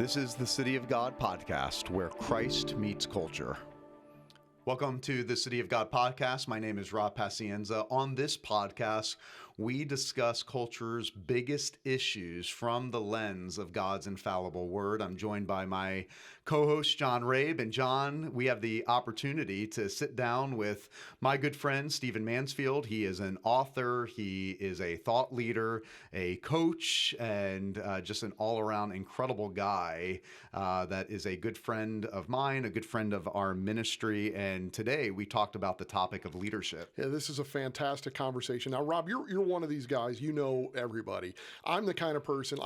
This is the City of God podcast, where Christ meets culture. Welcome to the City of God podcast. My name is Rob Pacienza. On this podcast, we discuss culture's biggest issues from the lens of God's infallible word. I'm joined by my co-host, John Rabe. And John, we have the opportunity to sit down with my good friend, Stephen Mansfield. He is an author. He is a thought leader, a coach, and just an all-around incredible guy that is a good friend of mine, a good friend of our ministry. And today we talked about the topic of leadership. Yeah, this is a fantastic conversation. Now, Rob, you're one of these guys, you know everybody. I'm the kind of person,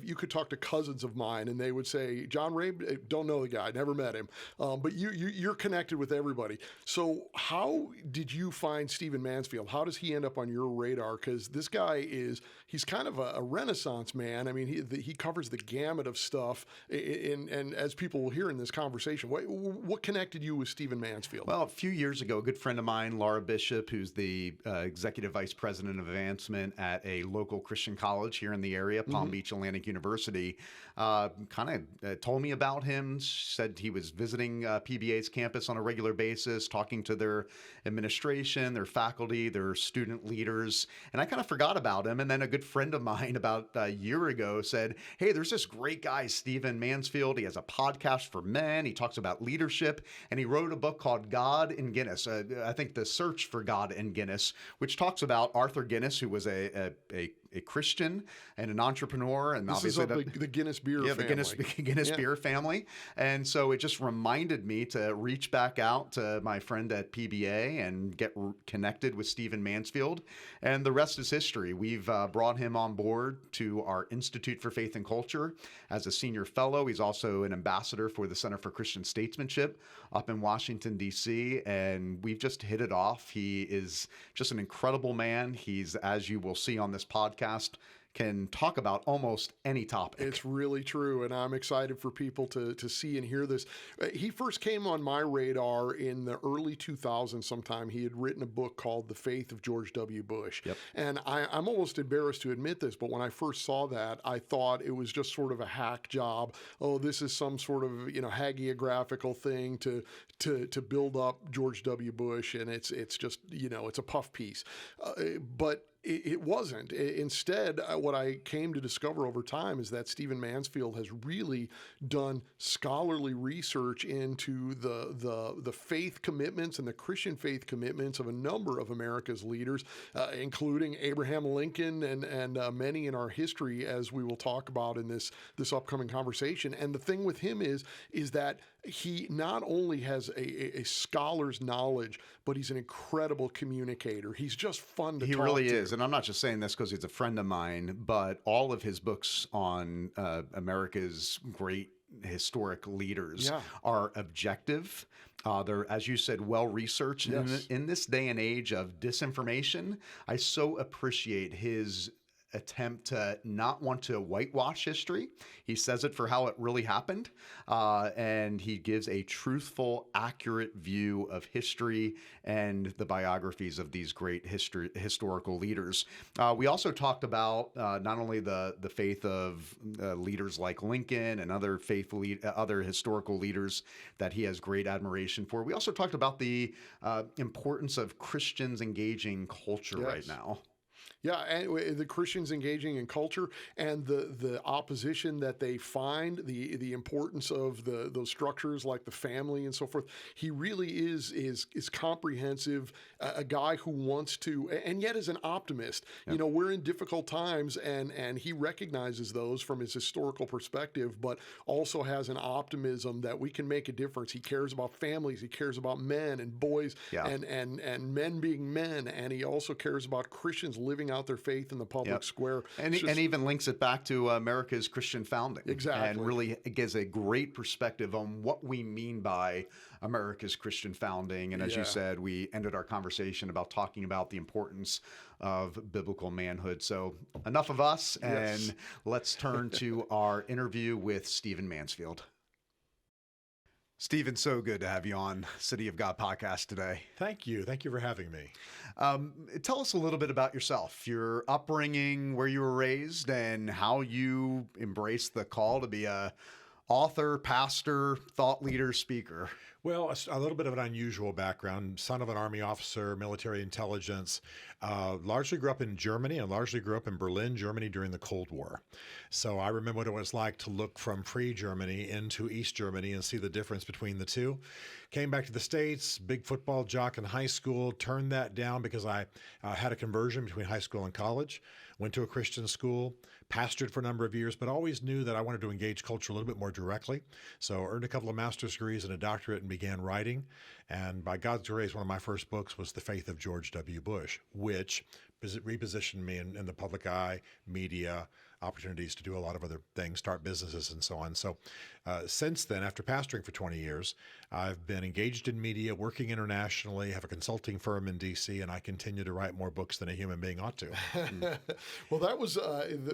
you could talk to cousins of mine and they would say, John Rabe, don't know the guy, never met him. But you're connected with everybody. So how did you find Stephen Mansfield? How does he end up on your radar? Because this guy he's kind of a renaissance man. I mean, he covers the gamut of stuff. And as people will hear in this conversation, what connected you with Stephen Mansfield? Well, a few years ago, a good friend of mine, Laura Bishop, who's the executive vice president of advancement at a local Christian college here in the area, Palm Beach Atlantic University, kind of told me about him, said he was visiting PBA's campus on a regular basis, talking to their administration, their faculty, their student leaders, and I kind of forgot about him. And then a good friend of mine about a year ago said, hey, there's this great guy, Stephen Mansfield. He has a podcast for men. He talks about leadership, and he wrote a book called God in Guinness. I think The Search for God in Guinness, which talks about Arthur Guinness, who was a Christian and an entrepreneur, and this obviously is the Guinness beer family. The Guinness beer family. And so it just reminded me to reach back out to my friend at PBA and get connected with Stephen Mansfield. And the rest is history. We've brought him on board to our Institute for Faith and Culture as a senior fellow. He's also an ambassador for the Center for Christian Statesmanship up in Washington, D.C., and we've just hit it off. He is just an incredible man. He's, as you will see on this podcast, can talk about almost any topic. It's really true, and I'm excited for people to see and hear this. He first came on my radar in the early 2000s sometime. He had written a book called The Faith of George W. Bush. Yep. And I'm almost embarrassed to admit this, but when I first saw that, I thought it was just sort of a hack job. Oh, this is some sort of, hagiographical thing to build up George W. Bush, and it's just, it's a puff piece. But it wasn't. Instead, what I came to discover over time is that Stephen Mansfield has really done scholarly research into the faith commitments and the Christian faith commitments of a number of America's leaders, including Abraham Lincoln and many in our history, as we will talk about in this upcoming conversation. And the thing with him is that he not only has a scholar's knowledge, but he's an incredible communicator. He's just fun to talk to. He really is. And I'm not just saying this because he's a friend of mine, but all of his books on America's great historic leaders are objective. They're, as you said, well-researched. Yes. In this day and age of disinformation, I so appreciate his attempt to not want to whitewash history. He says it for how it really happened, and he gives a truthful, accurate view of history and the biographies of these great historical leaders. We also talked about not only the faith of leaders like Lincoln and other other historical leaders that he has great admiration for. We also talked about the importance of Christians engaging culture right now. Yeah, and the Christians engaging in culture and the opposition that they find, the importance of those structures like the family and so forth. He really is comprehensive, a guy who wants to, and yet is an optimist. Yep. We're in difficult times, and he recognizes those from his historical perspective, but also has an optimism that we can make a difference. He cares about families. He cares about men and boys and men being men, and he also cares about Christians living out their faith in the public square. And even links it back to America's Christian founding. Exactly. And really gives a great perspective on what we mean by America's Christian founding. And as you said, we ended our conversation about talking about the importance of biblical manhood. So enough of us, and let's turn to our interview with Stephen Mansfield. Stephen, so good to have you on City of God podcast today. Thank you. Thank you for having me. Tell us a little bit about yourself, your upbringing, where you were raised, and how you embraced the call to be a author, pastor, thought leader, speaker. Well, a little bit of an unusual background. Son of an Army officer, military intelligence. Largely grew up in Germany and largely grew up in Berlin, Germany during the Cold War. So I remember what it was like to look from pre-Germany into East Germany and see the difference between the two. Came back to the States, big football jock in high school, turned that down because I had a conversion between high school and college, went to a Christian school, pastored for a number of years, but always knew that I wanted to engage culture a little bit more directly. So earned a couple of master's degrees and a doctorate and began writing. And by God's grace, one of my first books was The Faith of George W. Bush, which repositioned me in the public eye, media, opportunities to do a lot of other things, start businesses and so on. So since then, after pastoring for 20 years, I've been engaged in media, working internationally, have a consulting firm in DC, and I continue to write more books than a human being ought to. Well, that was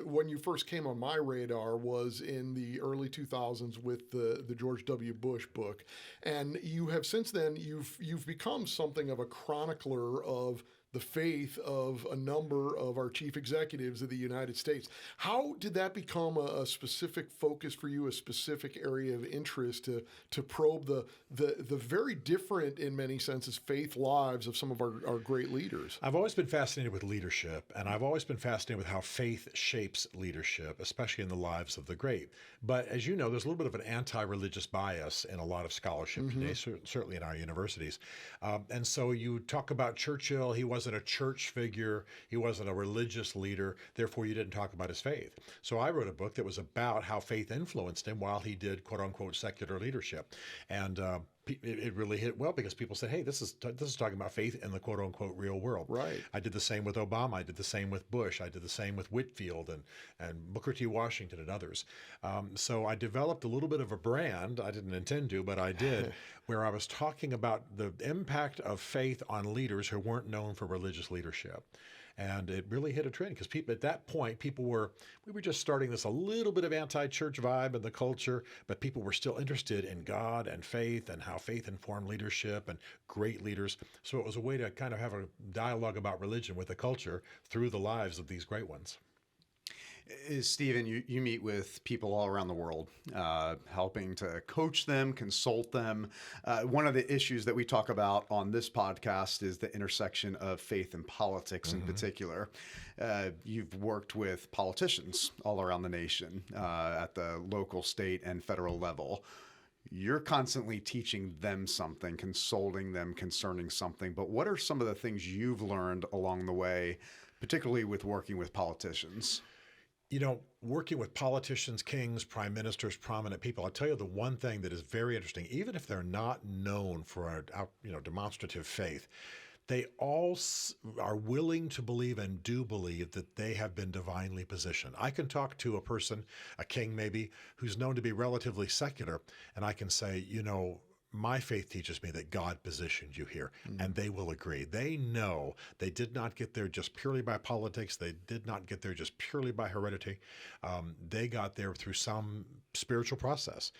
when you first came on my radar was in the early 2000s with the George W. Bush book. And you have since then, you've become something of a chronicler of the faith of a number of our chief executives of the United States. How did that become a specific focus for you, a specific area of interest to probe the very different, in many senses, faith lives of some of our great leaders? I've always been fascinated with leadership, and I've always been fascinated with how faith shapes leadership, especially in the lives of the great. But as you know, there's a little bit of an anti-religious bias in a lot of scholarship today, certainly in our universities. And so you talk about Churchill, he wasn't a church figure, he wasn't a religious leader, therefore you didn't talk about his faith. So I wrote a book that was about how faith influenced him while he did quote-unquote secular leadership. And it really hit well because people said, hey, this is talking about faith in the quote-unquote real world. Right. I did the same with Obama. I did the same with Bush. I did the same with Whitfield and Booker T. Washington and others. So I developed a little bit of a brand. I didn't intend to, but I did, where I was talking about the impact of faith on leaders who weren't known for religious leadership. And it really hit a trend because people at that point, we were just starting this a little bit of anti-church vibe in the culture, but people were still interested in God and faith and how faith informed leadership and great leaders. So it was a way to kind of have a dialogue about religion with the culture through the lives of these great ones. Stephen, you meet with people all around the world, helping to coach them, consult them. One of the issues that we talk about on this podcast is the intersection of faith and politics in particular. You've worked with politicians all around the nation at the local, state, and federal level. You're constantly teaching them something, consulting them concerning something. But what are some of the things you've learned along the way, particularly with working with politicians? You know, working with politicians, kings, prime ministers, prominent people, I'll tell you the one thing that is very interesting, even if they're not known for a demonstrative faith, they all are willing to believe and do believe that they have been divinely positioned. I can talk to a person, a king maybe, who's known to be relatively secular, and I can say, my faith teaches me that God positioned you here, and they will agree. They know they did not get there just purely by politics. They did not get there just purely by heredity. They got there through some spiritual process.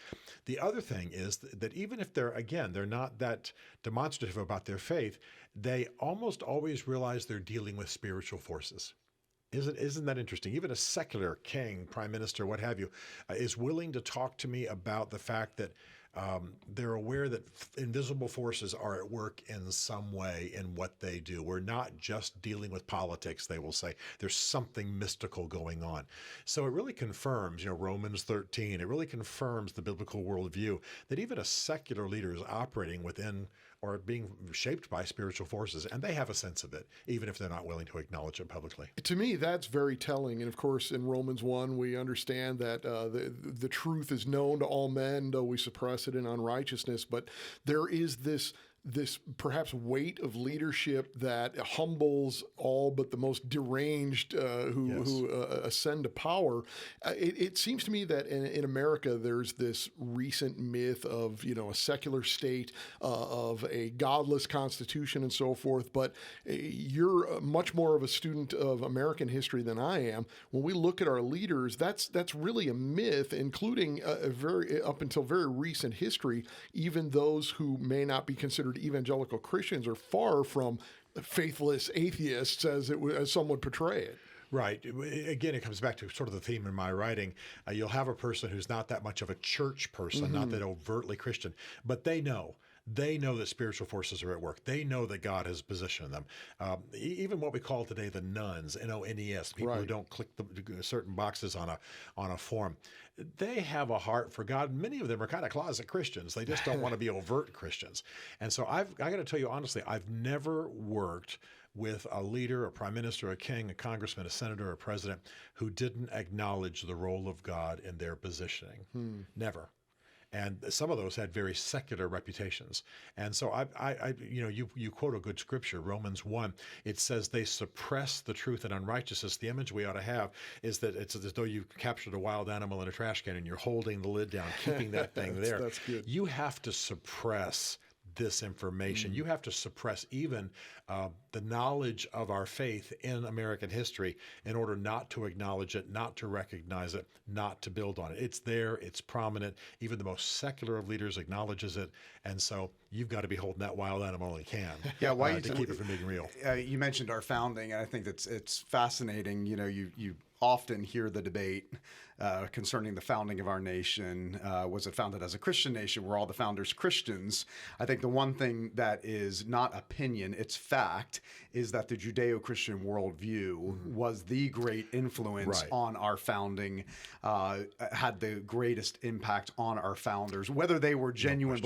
The other thing is that even if they're not that demonstrative about their faith, they almost always realize they're dealing with spiritual forces. Isn't that interesting? Even a secular king, prime minister, what have you, is willing to talk to me about the fact that they're aware that invisible forces are at work in some way in what they do. We're not just dealing with politics, they will say. There's something mystical going on. So it really confirms, Romans 13, it really confirms the biblical worldview that even a secular leader is operating within or being shaped by spiritual forces, and they have a sense of it, even if they're not willing to acknowledge it publicly. To me, that's very telling. And of course, in Romans 1, we understand that the truth is known to all men, though we suppress it in unrighteousness. But there is this perhaps weight of leadership that humbles all but the most deranged who ascend to power. It seems to me that in America, there's this recent myth of, a secular state, of a godless constitution and so forth. But you're much more of a student of American history than I am. When we look at our leaders, that's really a myth, including up until very recent history. Even those who may not be considered evangelical Christians are far from faithless atheists as some would portray it. Right. Again, it comes back to sort of the theme in my writing. You'll have a person who's not that much of a church person, not that overtly Christian, but they know. They know that spiritual forces are at work. They know that God has positioned them. Even what we call today the nuns, N-O-N-E-S, people who don't click the certain boxes on a form. They have a heart for God. Many of them are kind of closet Christians. They just don't want to be overt Christians. And so I got to tell you honestly, I've never worked with a leader, a prime minister, a king, a congressman, a senator, a president who didn't acknowledge the role of God in their positioning. Never. And some of those had very secular reputations. And so you quote a good scripture, Romans 1. It says they suppress the truth and unrighteousness. The image we ought to have is that it's as though you captured a wild animal in a trash can and you're holding the lid down, keeping that thing there. That's good. You have to suppress this information. You have to suppress even the knowledge of our faith in American history in order not to acknowledge it, not to recognize it, not to build on it. It's there, it's prominent. Even the most secular of leaders acknowledges it. And so you've got to be holding that wild animal you can to keep it from being real. You mentioned our founding, and I think it's fascinating. You often hear the debate concerning the founding of our nation. Was it founded as a Christian nation? Were all the founders Christians? I think the one thing that is not opinion, it's fact, is that the Judeo-Christian worldview was the great influence on our founding, had the greatest impact on our founders, whether they were genuine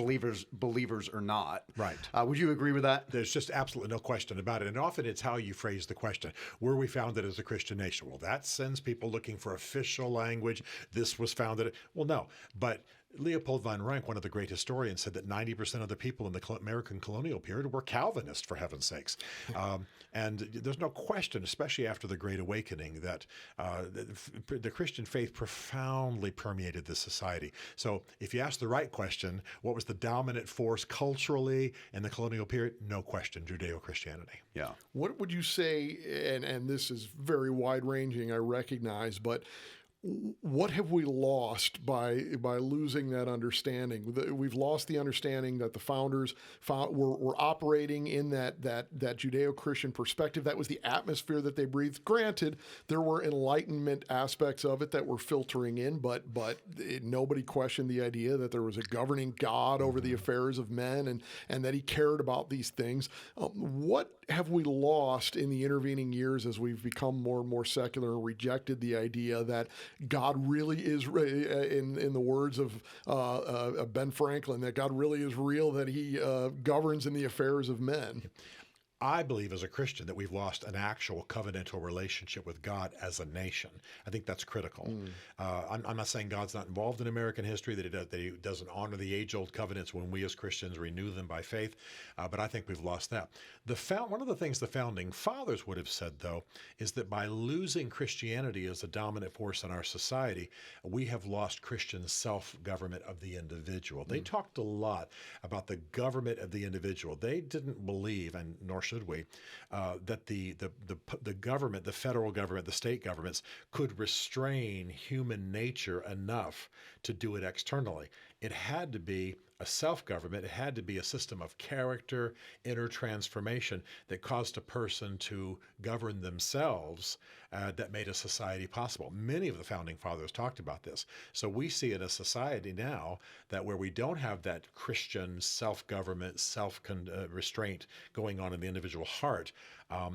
believers or not. Right. Would you agree with that? There's just absolutely no question about it. And often it's how you phrase the question. Were we founded as a Christian nation? Well, that sends people looking for official language. This was founded. Well, no. But Leopold von Ranke, one of the great historians, said that 90% of the people in the American colonial period were Calvinists, for heaven's sakes. And there's no question, especially after the Great Awakening, that the Christian faith profoundly permeated this society. So if you ask the right question, what was the dominant force culturally in the colonial period? No question, Judeo-Christianity. Yeah. What would you say, and this is very wide-ranging, I recognize, but what have we lost by losing that understanding? We've lost the understanding that the founders were operating in that Judeo-Christian perspective. That was the atmosphere that they breathed. Granted, there were Enlightenment aspects of it that were filtering in, but nobody questioned the idea that there was a governing God over the affairs of men and that he cared about these things. What have we lost in the intervening years as we've become more and more secular and rejected the idea that God really is, in the words of Ben Franklin, that God really is real, that he governs in the affairs of men? I believe as a Christian that we've lost an actual covenantal relationship with God as a nation. I think that's critical. I'm not saying God's not involved in American history, that he doesn't honor the age-old covenants when we as Christians renew them by faith, but I think we've lost that. One of the things the Founding Fathers would have said, though, is that by losing Christianity as a dominant force in our society, we have lost Christian self-government of the individual. They talked a lot about the government of the individual. They didn't believe, and nor should we, that the government, the federal government, the state governments could restrain human nature enough to do it externally. It had to be a self-government. It had to be a system of character, inner transformation that caused a person to govern themselves that made a society possible. Many of the Founding Fathers talked about this. So we see in a society now that where we don't have that Christian self-government, self-restraint going on in the individual heart,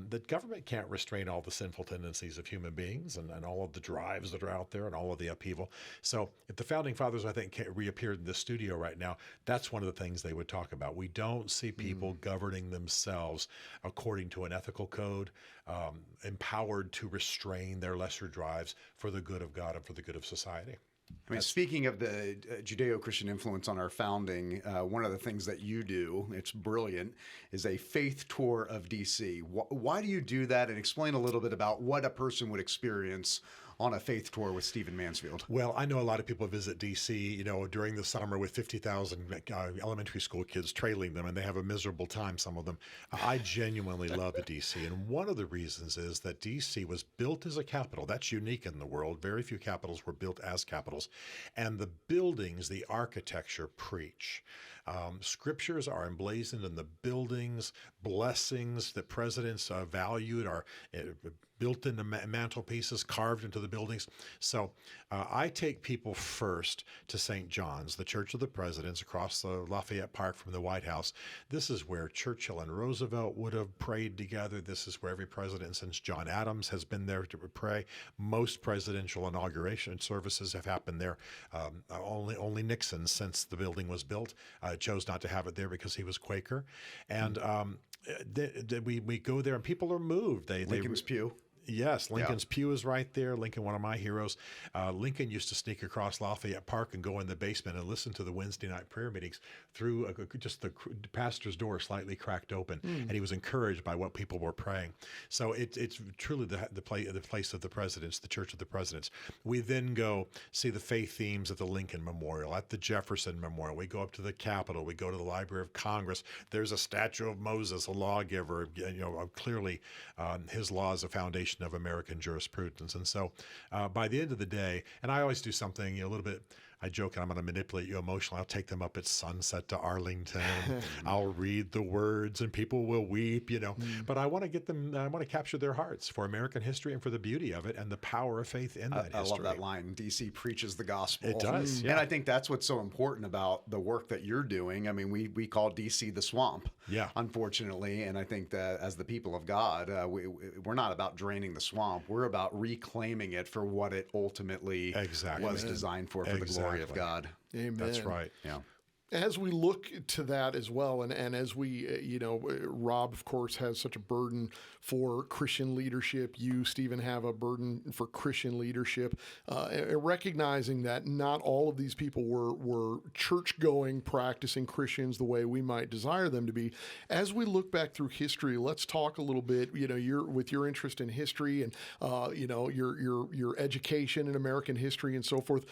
that government can't restrain all the sinful tendencies of human beings and all of the drives that are out there and all of the upheaval. So if the Founding Fathers, I think, reappeared in the studio right now, that's one of the things they would talk about. We don't see people governing themselves according to an ethical code, empowered to restrain their lesser drives for the good of God and for the good of society. I mean, speaking of the Judeo-Christian influence on our founding, one of the things that you do, it's brilliant, is a faith tour of D.C. Why do you do that? And explain a little bit about what a person would experience on a faith tour with Stephen Mansfield. Well, I know a lot of people visit D.C., during the summer with 50,000 elementary school kids trailing them, and they have a miserable time, some of them. I genuinely love D.C., and one of the reasons is that D.C. was built as a capital. That's unique in the world. Very few capitals were built as capitals. And the buildings, the architecture preach. Scriptures are emblazoned in the buildings. Blessings that presidents valued are built into mantelpieces, carved into the buildings. So I take people first to St. John's, the Church of the Presidents, across the Lafayette Park from the White House. This is where Churchill and Roosevelt would have prayed together. This is where every president since John Adams has been there to pray. Most presidential inauguration services have happened there. Only Nixon, since the building was built, chose not to have it there because he was Quaker. And we go there and people are moved. Lincoln's Pew. Yes, Lincoln's Pew is right there. Lincoln, one of my heroes. Lincoln used to sneak across Lafayette Park and go in the basement and listen to the Wednesday night prayer meetings through just the pastor's door slightly cracked open, and he was encouraged by what people were praying. So it's truly the place of the presidents, the Church of the Presidents. We then go see the faith themes at the Lincoln Memorial, at the Jefferson Memorial. We go up to the Capitol. We go to the Library of Congress. There's a statue of Moses, a lawgiver. Clearly, his law is a foundation of American jurisprudence. And so by the end of the day, and I always do something a little bit, I joke I'm going to manipulate you emotionally. I'll take them up at sunset to Arlington. I'll read the words and people will weep, But I want to get them, I want to capture their hearts for American history and for the beauty of it and the power of faith in that history. I love that line. DC preaches the gospel. It does. Yeah. And I think that's what's so important about the work that you're doing. I mean, we call DC the swamp, unfortunately. And I think that as the people of God, we're not about draining the swamp. We're about reclaiming it for what it ultimately was designed for the glory of God. Amen. That's right. Yeah. As we look to that as well, and as we, Rob, of course, has such a burden for Christian leadership. You, Stephen, have a burden for Christian leadership, recognizing that not all of these people were church-going, practicing Christians the way we might desire them to be. As we look back through history, let's talk a little bit, with your interest in history and, your education in American history and so forth.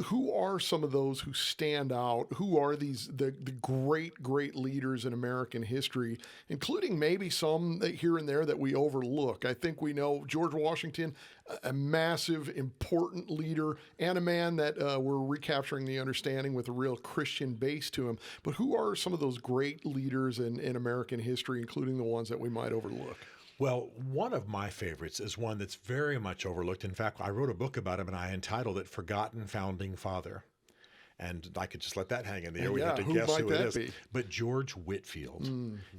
Who are some of those who stand out? Who are the great leaders in American history, including maybe some here and there that we overlook? I think we know George Washington, a massive, important leader, and a man that we're recapturing the understanding with a real Christian base to him. But who are some of those great leaders in American history, including the ones that we might overlook? Well, one of my favorites is one that's very much overlooked. In fact, I wrote a book about him and I entitled it Forgotten Founding Father. And I could just let that hang in the air. We have to guess who it is. Be? But George Whitefield.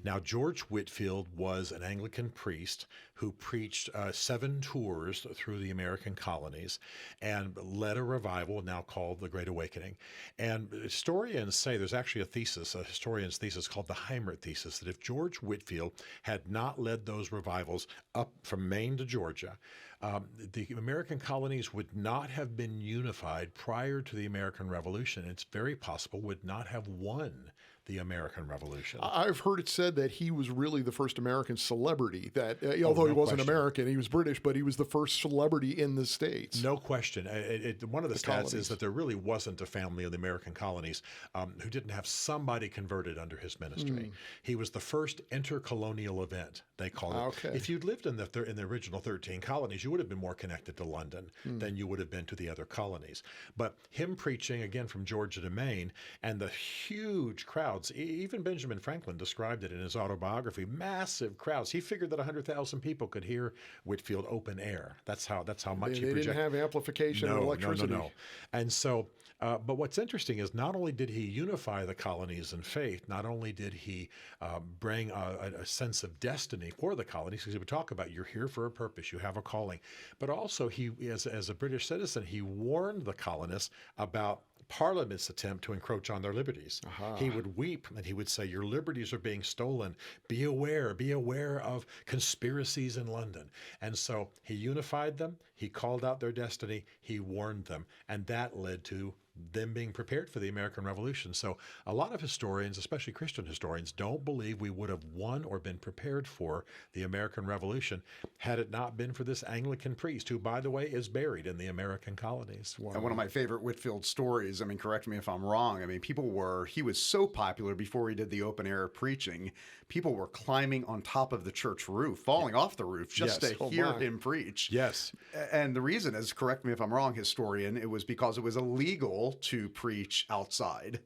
Now, George Whitefield was an Anglican priest who preached 7 tours through the American colonies and led a revival now called the Great Awakening. And historians say there's actually a historian's thesis called the Heimert thesis, that if George Whitefield had not led those revivals up from Maine to Georgia, the American colonies would not have been unified prior to the American Revolution. It's very possible would not have won the American Revolution. I've heard it said that he was really the first American celebrity, that although he wasn't American, he was British, but he was the first celebrity in the States. No question. One of the stats colonies. Is that there really wasn't a family in the American colonies who didn't have somebody converted under his ministry. He was the first intercolonial event, they call it. Okay. If you'd lived in the original 13 colonies, you would have been more connected to London than you would have been to the other colonies. But him preaching, again, from Georgia to Maine, and the huge crowd, even Benjamin Franklin described it in his autobiography, massive crowds. He figured that 100,000 people could hear Whitefield open air. That's how much he projected. They didn't have amplification or electricity. No. And so, but what's interesting is not only did he unify the colonies in faith, not only did he bring a sense of destiny for the colonies, because he would talk about you're here for a purpose, you have a calling, but also he, as a British citizen, he warned the colonists about Parliament's attempt to encroach on their liberties. He would weep and he would say, your liberties are being stolen. Be aware of conspiracies in London. And so he unified them. He called out their destiny. He warned them. And that led to them being prepared for the American Revolution. So a lot of historians, especially Christian historians, don't believe we would have won or been prepared for the American Revolution had it not been for this Anglican priest, who, by the way, is buried in the American colonies. Wow. And one of my favorite Whitefield stories, I mean, correct me if I'm wrong, I mean, he was so popular before he did the open air preaching, people were climbing on top of the church roof, falling off the roof just to hear him preach. Yes. And the reason is, correct me if I'm wrong, historian, it was because it was illegal to preach outside.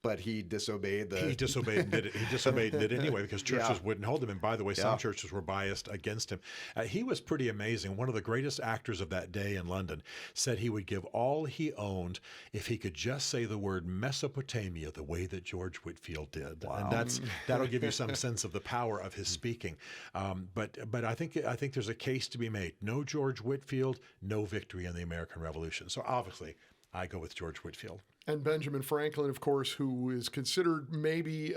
but he disobeyed the. He disobeyed and did it. He disobeyed and did it anyway because churches wouldn't hold him. And by the way, some churches were biased against him. He was pretty amazing. One of the greatest actors of that day in London said he would give all he owned if he could just say the word Mesopotamia the way that George Whitefield did. Wow. And that'll give you some sense of the power of his speaking. But I think there's a case to be made. No George Whitefield, no victory in the American Revolution. So obviously, I go with George Whitefield. And Benjamin Franklin, of course, who is considered maybe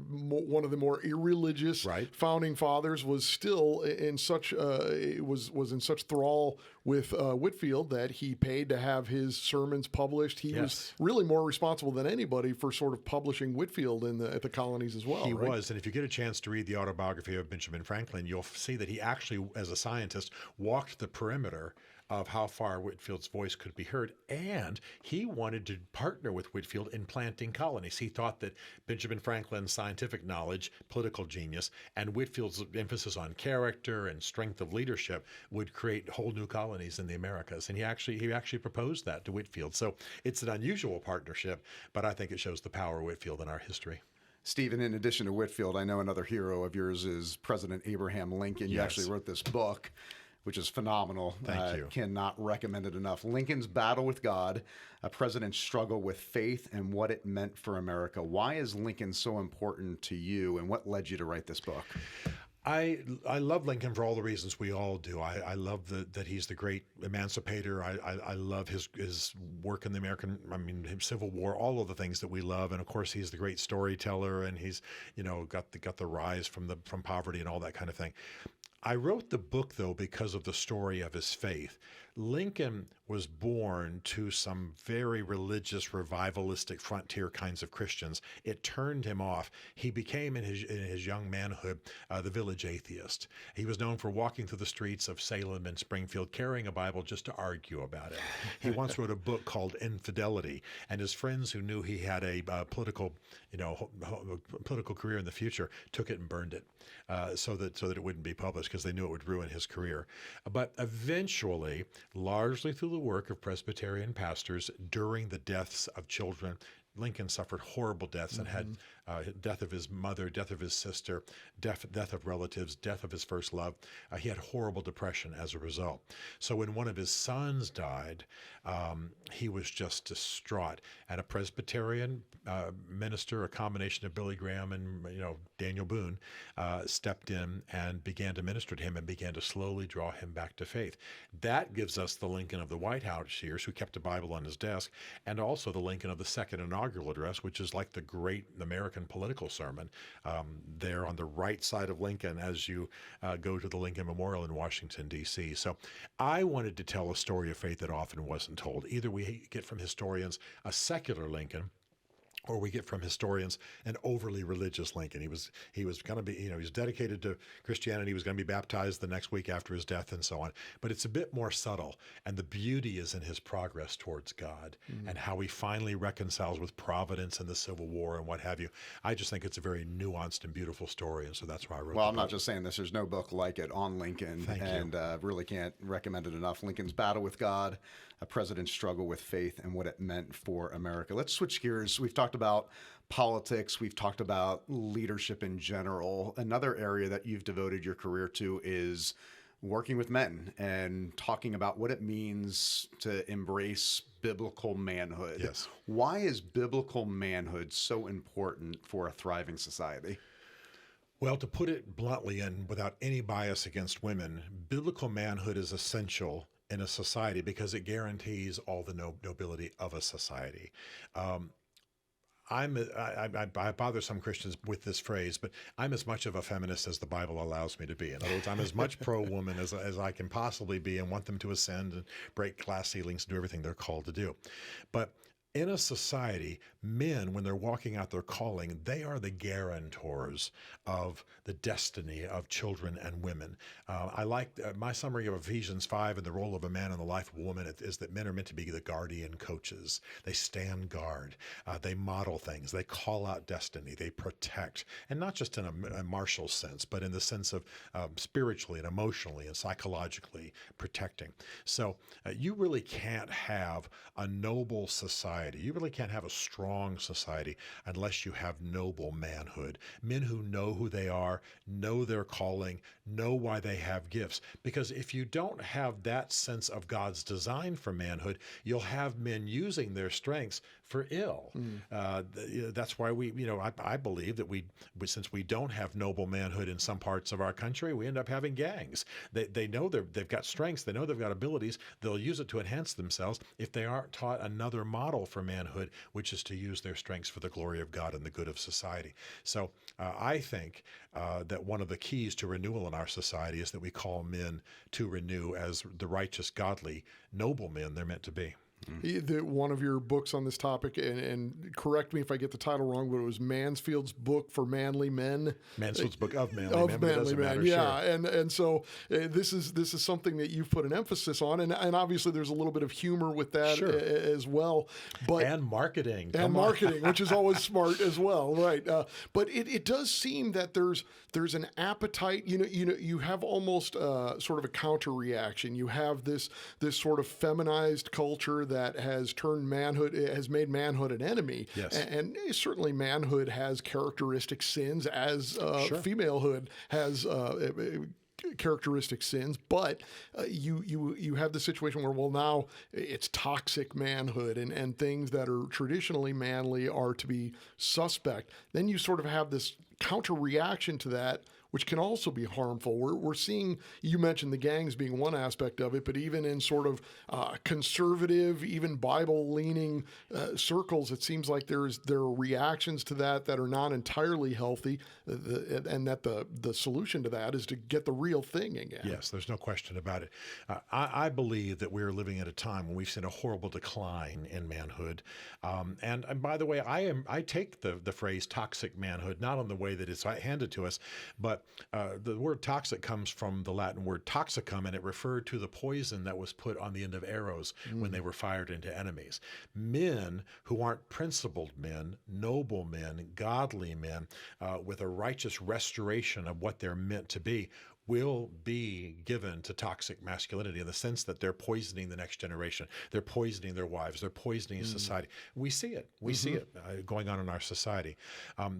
one of the more irreligious founding fathers, was still in such was in such thrall with Whitefield that he paid to have his sermons published. He was really more responsible than anybody for sort of publishing Whitefield at the colonies as well. He was, and if you get a chance to read the autobiography of Benjamin Franklin, you'll see that he actually, as a scientist, walked the perimeter of how far Whitefield's voice could be heard, and he wanted to partner with Whitefield in planting colonies. He thought that Benjamin Franklin's scientific knowledge, political genius, and Whitefield's emphasis on character and strength of leadership would create whole new colonies in the Americas, and he actually proposed that to Whitefield. So it's an unusual partnership, but I think it shows the power of Whitefield in our history. Stephen, in addition to Whitefield, I know another hero of yours is President Abraham Lincoln. You actually wrote this book, which is phenomenal. Thank you. Cannot recommend it enough. Lincoln's Battle with God, a president's struggle with faith and what it meant for America. Why is Lincoln so important to you, and what led you to write this book? I love Lincoln for all the reasons we all do. I love that he's the great emancipator. I love his work in the Civil War, all of the things that we love. And of course, he's the great storyteller, and he's got the rise from poverty and all that kind of thing. I wrote the book, though, because of the story of his faith. Lincoln was born to some very religious, revivalistic, frontier kinds of Christians. It turned him off. He became, in his young manhood, the village atheist. He was known for walking through the streets of Salem and Springfield, carrying a Bible just to argue about it. He once wrote a book called Infidelity, and his friends who knew he had a political career in the future took it and burned it, so that it wouldn't be published because they knew it would ruin his career. But eventually, largely through the work of Presbyterian pastors during the deaths of children, Lincoln suffered horrible deaths and had death of his mother, death of his sister, death of relatives, death of his first love. He had horrible depression as a result. So when one of his sons died, he was just distraught. And a Presbyterian minister, a combination of Billy Graham and Daniel Boone, stepped in and began to minister to him and began to slowly draw him back to faith. That gives us the Lincoln of the White House years, who kept a Bible on his desk, and also the Lincoln of the second inaugural address, which is like the great American political sermon, there on the right side of Lincoln as you go to the Lincoln Memorial in Washington, D.C. So I wanted to tell a story of faith that often wasn't told. Either we get from historians a secular Lincoln, or we get from historians an overly religious Lincoln. He was going to be, he was dedicated to Christianity. He was going to be baptized the next week after his death and so on. But it's a bit more subtle. And the beauty is in his progress towards God and how he finally reconciles with providence in the Civil War and what have you. I just think it's a very nuanced and beautiful story. And so that's why I wrote it. Well, I'm not just saying this. There's no book like it on Lincoln. Thank you. And really can't recommend it enough. Lincoln's Battle with God, a president's struggle with faith and what it meant for America. Let's switch gears. We've talked about politics. We've talked about leadership in general. Another area that you've devoted your career to is working with men and talking about what it means to embrace biblical manhood. Yes. Why is biblical manhood so important for a thriving society? Well, to put it bluntly and without any bias against women, biblical manhood is essential in a society because it guarantees all the nobility of a society. I bother some Christians with this phrase, but I'm as much of a feminist as the Bible allows me to be. In other words, I'm as much pro-woman as I can possibly be and want them to ascend and break glass ceilings and do everything they're called to do. But in a society, men, when they're walking out their calling, they are the guarantors of the destiny of children and women. I like my summary of Ephesians 5 and the role of a man in the life of a woman is that men are meant to be the guardian coaches. They stand guard. They model things. They call out destiny. They protect. And not just in a martial sense, but in the sense of spiritually and emotionally and psychologically protecting. So you really can't have a noble society society. You really can't have a strong society unless you have noble manhood, men who know who they are, know their calling, know why they have gifts. Because if you don't have that sense of God's design for manhood, you'll have men using their strengths for ill. That's why I believe that since we don't have noble manhood in some parts of our country, we end up having gangs. They know they've got strengths, they know they've got abilities, they'll use it to enhance themselves if they aren't taught another model for manhood, which is to use their strengths for the glory of God and the good of society. So I think that one of the keys to renewal in our society is that we call men to renew as the righteous, godly, noble men they're meant to be. One of your books on this topic, and correct me if I get the title wrong, but it was Mansfield's book for manly men. Mansfield's book of manly men. Of manly men, matter, yeah. Sure. And so this is something that you've put an emphasis on, and obviously there's a little bit of humor with that Sure. as well. But and marketing. Which is always smart as well, right? But it does seem that there's an appetite. You have almost sort of a counter reaction. You have this sort of feminized culture that has made manhood an enemy. Yes. And certainly manhood has characteristic sins, as femalehood has characteristic sins, but you have the situation where, well, now it's toxic manhood and things that are traditionally manly are to be suspect. Then you sort of have this counter reaction to that, which can also be harmful. We're seeing, you mentioned the gangs being one aspect of it, but even in sort of conservative, even Bible-leaning circles, it seems like there are reactions to that are not entirely healthy, and that the solution to that is to get the real thing again. Yes, there's no question about it. I believe that we're living at a time when we've seen a horrible decline in manhood. And by the way, I take the phrase toxic manhood, not on the way that it's handed to us, but the word toxic comes from the Latin word toxicum, and it referred to the poison that was put on the end of arrows when they were fired into enemies. Men who aren't principled men, noble men, godly men, with a righteous restoration of what they're meant to be, will be given to toxic masculinity in the sense that they're poisoning the next generation. They're poisoning their wives. They're poisoning society. We see it. We see it going on in our society.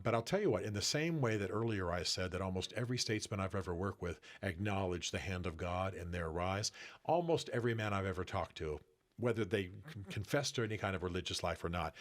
But I'll tell you what, in the same way that earlier I said that almost every statesman I've ever worked with acknowledged the hand of God in their rise, almost every man I've ever talked to, whether they confess to any kind of religious life or not,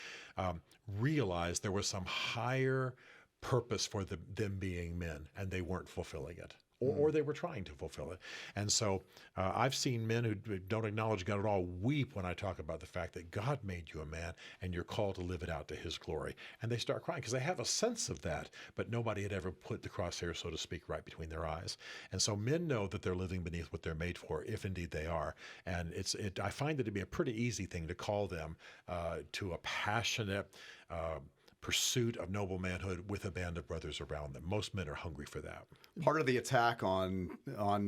realized there was some higher purpose for them being men, and they weren't fulfilling it. Or they were trying to fulfill it. And so I've seen men who don't acknowledge God at all weep when I talk about the fact that God made you a man and you're called to live it out to his glory. And they start crying because they have a sense of that, but nobody had ever put the crosshair, so to speak, right between their eyes. And so men know that they're living beneath what they're made for, if indeed they are. And I find it to be a pretty easy thing to call them to a passionate pursuit of noble manhood with a band of brothers around them. Most men are hungry for that. Part of the attack on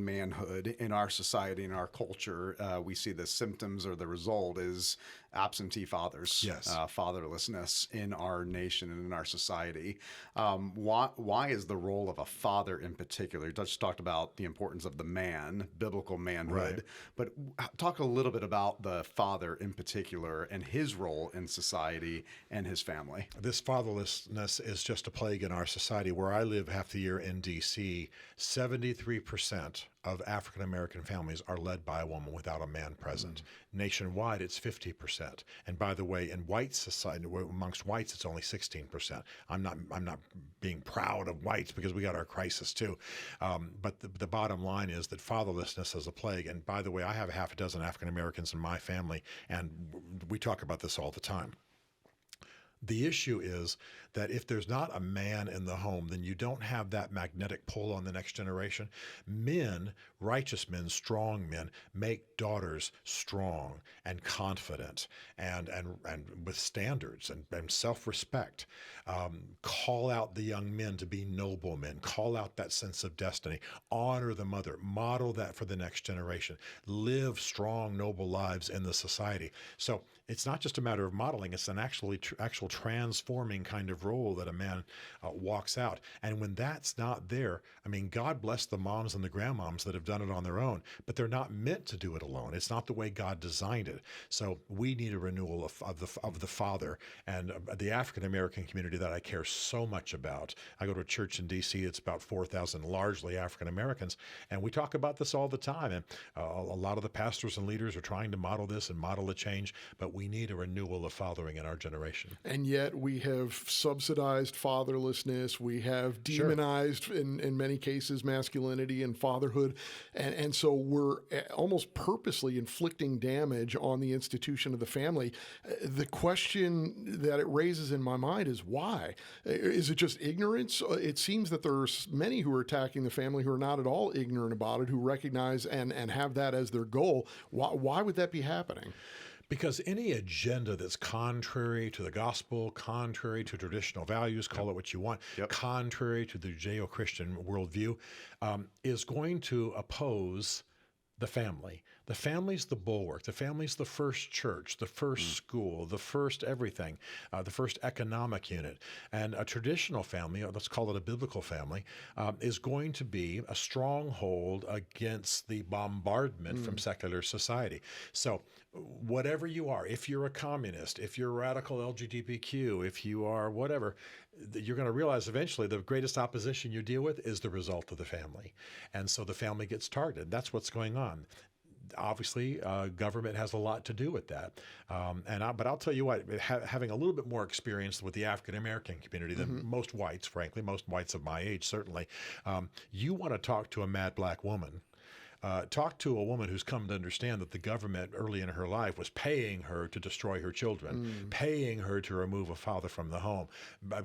manhood in our society, in our culture, we see the symptoms or the result is absentee fathers, Yes. Fatherlessness in our nation and in our society. Why is the role of a father in particular? You just talked about the importance of the man, biblical manhood, but talk a little bit about the father in particular and his role in society and his family. This fatherlessness is just a plague in our society. Where I live half the year in D.C., 73% of African-American families are led by a woman without a man present. Nationwide, it's 50%. And by the way, in white society, amongst whites, it's only 16%. I'm not being proud of whites because we got our crisis too. But the bottom line is that fatherlessness is a plague. And by the way, I have half a dozen African-Americans in my family, and we talk about this all the time. The issue is that if there's not a man in the home, then you don't have that magnetic pull on the next generation. Men, righteous men, strong men, make daughters strong and confident and with standards and self-respect. Call out the young men to be noble men. Call out that sense of destiny. Honor the mother. Model that for the next generation. Live strong, noble lives in the society. So it's not just a matter of modeling. It's an actual transforming kind of role that a man walks out. And when that's not there, I mean, God bless the moms and the grandmoms that have done it on their own, but they're not meant to do it alone. It's not the way God designed it. So we need a renewal of the father. And the African American community that I care so much about. I go to a church in D.C. It's about 4,000 largely African Americans, and we talk about this all the time. And a lot of the pastors and leaders are trying to model this and model a change, but we need a renewal of fathering in our generation. And yet we have subsidized fatherlessness. We have demonized, in many cases, masculinity and fatherhood. And so we're almost purposely inflicting damage on the institution of the family. The question that it raises in my mind is why? Is it just ignorance? It seems that there's many who are attacking the family who are not at all ignorant about it, who recognize and have that as their goal. Why would that be happening? Because any agenda that's contrary to the gospel, contrary to traditional values, call it what you want, contrary to the Judeo-Christian worldview, is going to oppose the family. The family's the bulwark. The family's the first church, the first school, the first everything, the first economic unit. And a traditional family, or let's call it a biblical family, is going to be a stronghold against the bombardment from secular society. So whatever you are, if you're a communist, if you're radical LGBTQ, if you are whatever, you're going to realize eventually the greatest opposition you deal with is the result of the family. And so the family gets targeted. That's what's going on. Obviously, government has a lot to do with that. But I'll tell you what, having a little bit more experience with the African American community than most whites, frankly, most whites of my age, certainly, you want to talk to a mad black woman. Talk to a woman who's come to understand that the government early in her life was paying her to destroy her children, paying her to remove a father from the home,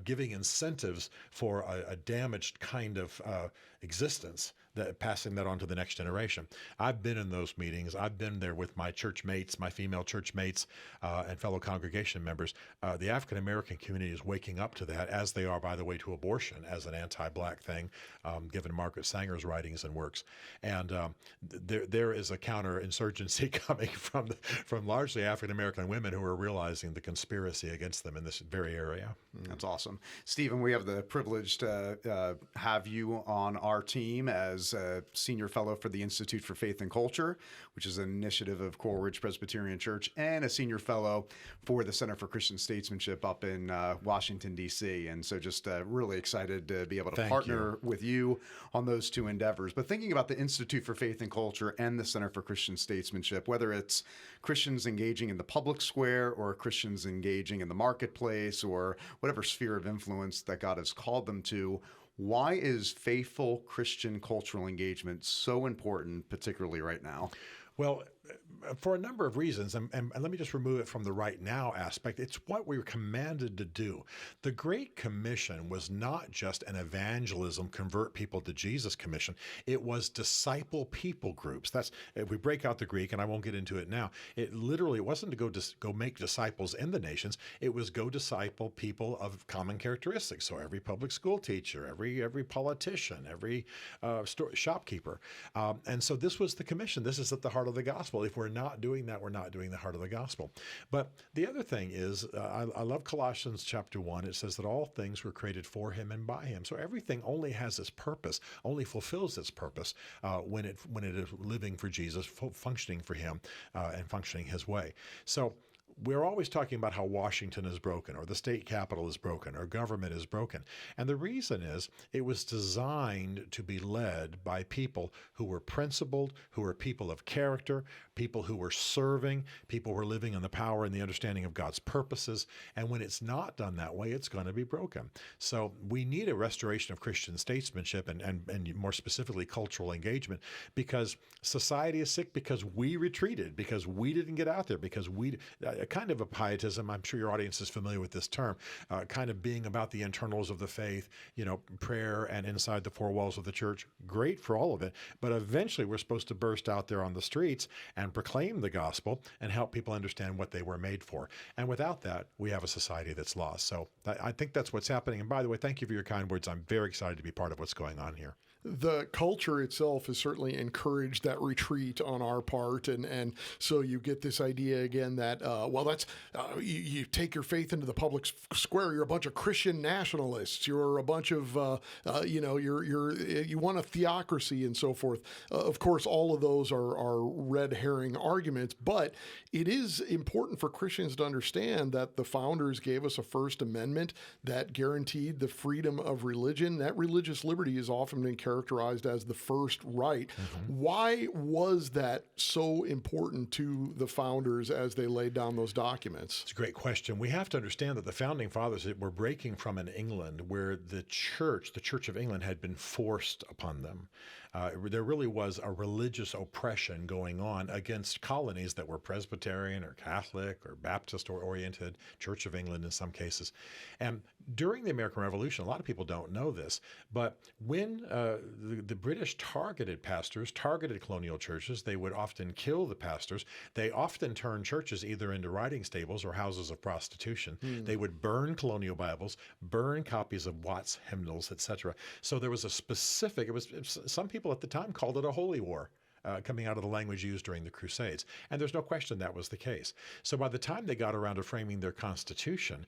giving incentives for a damaged kind of existence, passing that on to the next generation. I've been in those meetings. I've been there with my church mates, my female church mates, and fellow congregation members. The African American community is waking up to that, as they are, by the way, to abortion as an anti-black thing, given Margaret Sanger's writings and works. And there is a counterinsurgency coming from largely African American women who are realizing the conspiracy against them in this very area. That's awesome. Stephen, we have the privilege to have you on our team as a senior fellow for the Institute for Faith and Culture, which is an initiative of Coral Ridge Presbyterian Church, and a senior fellow for the Center for Christian Statesmanship up in Washington, D.C. And so just really excited to be able to partner with you on those two endeavors. But thinking about the Institute for Faith and Culture and the Center for Christian Statesmanship, whether it's Christians engaging in the public square or Christians engaging in the marketplace or whatever sphere of influence that God has called them to, why is faithful Christian cultural engagement so important, particularly right now? Well, for a number of reasons, and let me just remove it from the right now aspect. It's what we were commanded to do. The Great Commission was not just an evangelism, convert people to Jesus commission. It was disciple people groups. That's, if we break out the Greek, and I won't get into it now, it literally wasn't to go make disciples in the nations. It was go disciple people of common characteristics. So every public school teacher, every politician, every shopkeeper. And so this was the commission. This is at the heart of the gospel. If we're not doing that, we're not doing the heart of the gospel. But the other thing is, I love Colossians chapter 1. It says that all things were created for him and by him. So everything only has its purpose, only fulfills its purpose when it is living for Jesus, functioning for him, and functioning his way. So we're always talking about how Washington is broken, or the state capitol is broken, or government is broken. And the reason is it was designed to be led by people who were principled, who were people of character, people who were serving, people who were living in the power and the understanding of God's purposes. And when it's not done that way, it's going to be broken. So we need a restoration of Christian statesmanship and more specifically cultural engagement, because society is sick because we retreated, because we didn't get out there, because we kind of a pietism. I'm sure your audience is familiar with this term, kind of being about the internals of the faith, prayer and inside the four walls of the church. Great for all of it. But eventually we're supposed to burst out there on the streets and proclaim the gospel and help people understand what they were made for. And without that, we have a society that's lost. So I think that's what's happening. And by the way, thank you for your kind words. I'm very excited to be part of what's going on here. The culture itself has certainly encouraged that retreat on our part. And so you get this idea again that, well, that's you take your faith into the public square. You're a bunch of Christian nationalists. You're a bunch of you want a theocracy and so forth. Of course, all of those are red herring arguments, but it is important for Christians to understand that the founders gave us a First Amendment that guaranteed the freedom of religion. That religious liberty has often been characterized as the first right. Why was that so important to the founders as they laid down those documents? It's a great question. We have to understand that the founding fathers were breaking from an England where the Church of England, had been forced upon them. There really was a religious oppression going on against colonies that were Presbyterian or Catholic or Baptist or oriented, Church of England in some cases. And during the American Revolution, a lot of people don't know this, but when the British targeted pastors, targeted colonial churches, they would often kill the pastors. They often turned churches either into riding stables or houses of prostitution. They would burn colonial Bibles, burn copies of Watts hymnals, etc. So there was a specific, some people at the time called it a holy war. Coming out of the language used during the Crusades. And there's no question that was the case. So by the time they got around to framing their Constitution,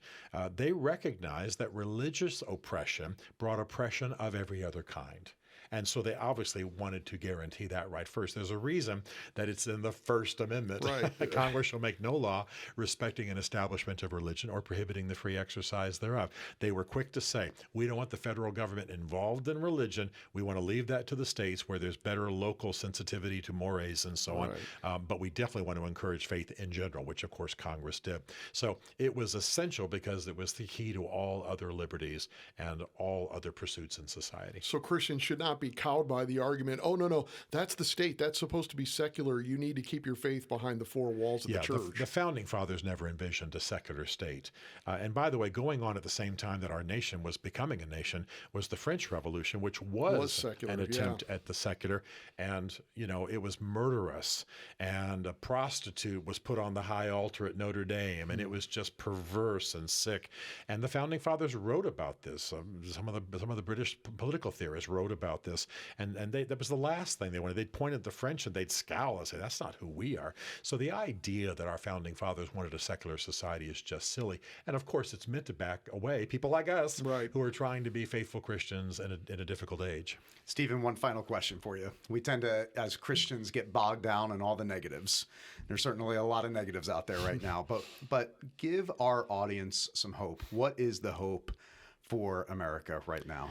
they recognized that religious oppression brought oppression of every other kind. And so they obviously wanted to guarantee that right first. There's a reason that it's in the First Amendment. Right. Congress shall make no law respecting an establishment of religion or prohibiting the free exercise thereof. They were quick to say, we don't want the federal government involved in religion. We want to leave that to the states where there's better local sensitivity to mores and so on. But we definitely want to encourage faith in general, which of course Congress did. So it was essential because it was the key to all other liberties and all other pursuits in society. So Christians should not be cowed by the argument, oh, no, that's the state. That's supposed to be secular. You need to keep your faith behind the four walls of the church. The founding fathers never envisioned a secular state. And by the way, going on at the same time that our nation was becoming a nation was the French Revolution, which was secular, an attempt at the secular. And, it was murderous. And a prostitute was put on the high altar at Notre Dame. And it was just perverse and sick. And the founding fathers wrote about this. Some of the British political theorists wrote about this. And that was the last thing they wanted. They'd point at the French and they'd scowl and say, that's not who we are. So the idea that our founding fathers wanted a secular society is just silly. And of course, it's meant to back away people like us who are trying to be faithful Christians in a difficult age. Stephen, one final question for you. We tend to, as Christians, get bogged down in all the negatives. There's certainly a lot of negatives out there right now, but give our audience some hope. What is the hope for America right now?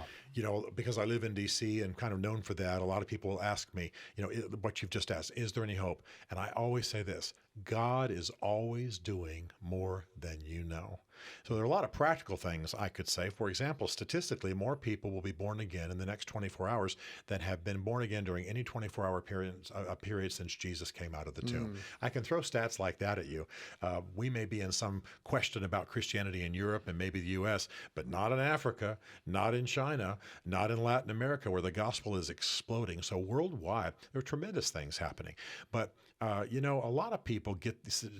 Because I live in D.C. and kind of known for that, a lot of people will ask me, what you've just asked, is there any hope? And I always say this, God is always doing more than you know. So there are a lot of practical things I could say. For example, statistically, more people will be born again in the next 24 hours than have been born again during any 24-hour period since Jesus came out of the tomb. I can throw stats like that at you. We may be in some question about Christianity in Europe and maybe the U.S., but not in Africa, not in China, not in Latin America, where the gospel is exploding. So worldwide, there are tremendous things happening. But a lot of people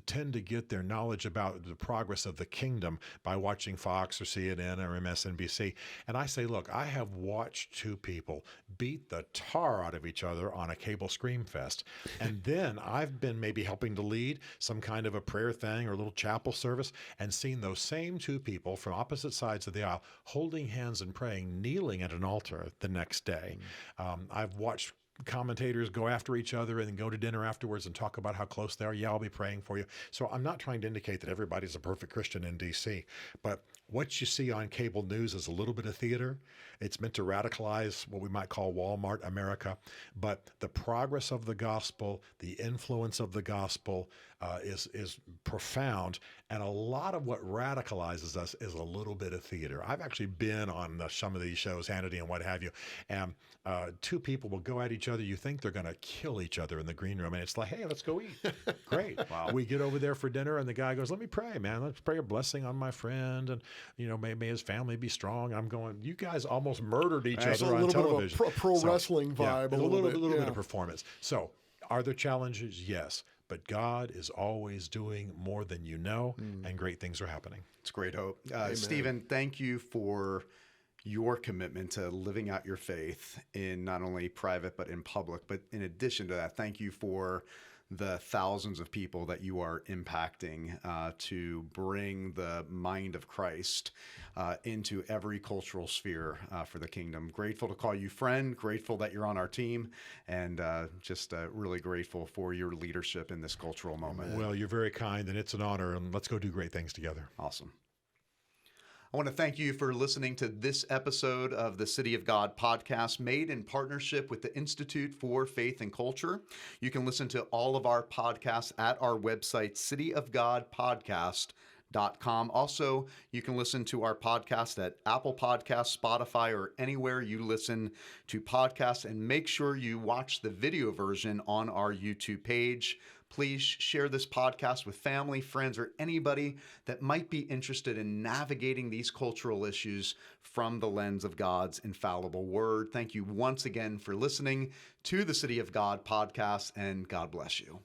tend to get their knowledge about the progress of the kingdom by watching Fox or CNN or MSNBC. And I say, look, I have watched two people beat the tar out of each other on a cable scream fest. And then I've been maybe helping to lead some kind of a prayer thing or a little chapel service and seen those same two people from opposite sides of the aisle holding hands and praying, kneeling at an altar the next day. I've watched commentators go after each other and then go to dinner afterwards and talk about how close they are. Yeah, I'll be praying for you. So I'm not trying to indicate that everybody's a perfect Christian in D.C., but what you see on cable news is a little bit of theater. It's meant to radicalize what we might call Walmart America. But the progress of the gospel, the influence of the gospel is profound. And a lot of what radicalizes us is a little bit of theater. I've actually been on some of these shows, Hannity and what have you, and two people will go at each other. You think they're going to kill each other in the green room. And it's like, hey, let's go eat. Great. Wow. We get over there for dinner and the guy goes, let me pray, man. Let's pray a blessing on my friend. And, may his family be strong. I'm going, you guys almost murdered each other on television. A little bit of a pro wrestling vibe. A little bit of performance. So are there challenges? Yes. But God is always doing more than you know, and great things are happening. It's great hope. Stephen, thank you for your commitment to living out your faith in not only private but in public. But in addition to that, thank you for the thousands of people that you are impacting to bring the mind of Christ into every cultural sphere for the kingdom. Grateful to call you friend, grateful that you're on our team, and just really grateful for your leadership in this cultural moment. Well, you're very kind, and it's an honor, and let's go do great things together. Awesome. I want to thank you for listening to this episode of the City of God podcast, made in partnership with the Institute for Faith and Culture. You can listen to all of our podcasts at our website, cityofgodpodcast.com. Also, you can listen to our podcast at Apple Podcasts, Spotify, or anywhere you listen to podcasts. And make sure you watch the video version on our YouTube page. Please share this podcast with family, friends, or anybody that might be interested in navigating these cultural issues from the lens of God's infallible word. Thank you once again for listening to the City of God podcast, and God bless you.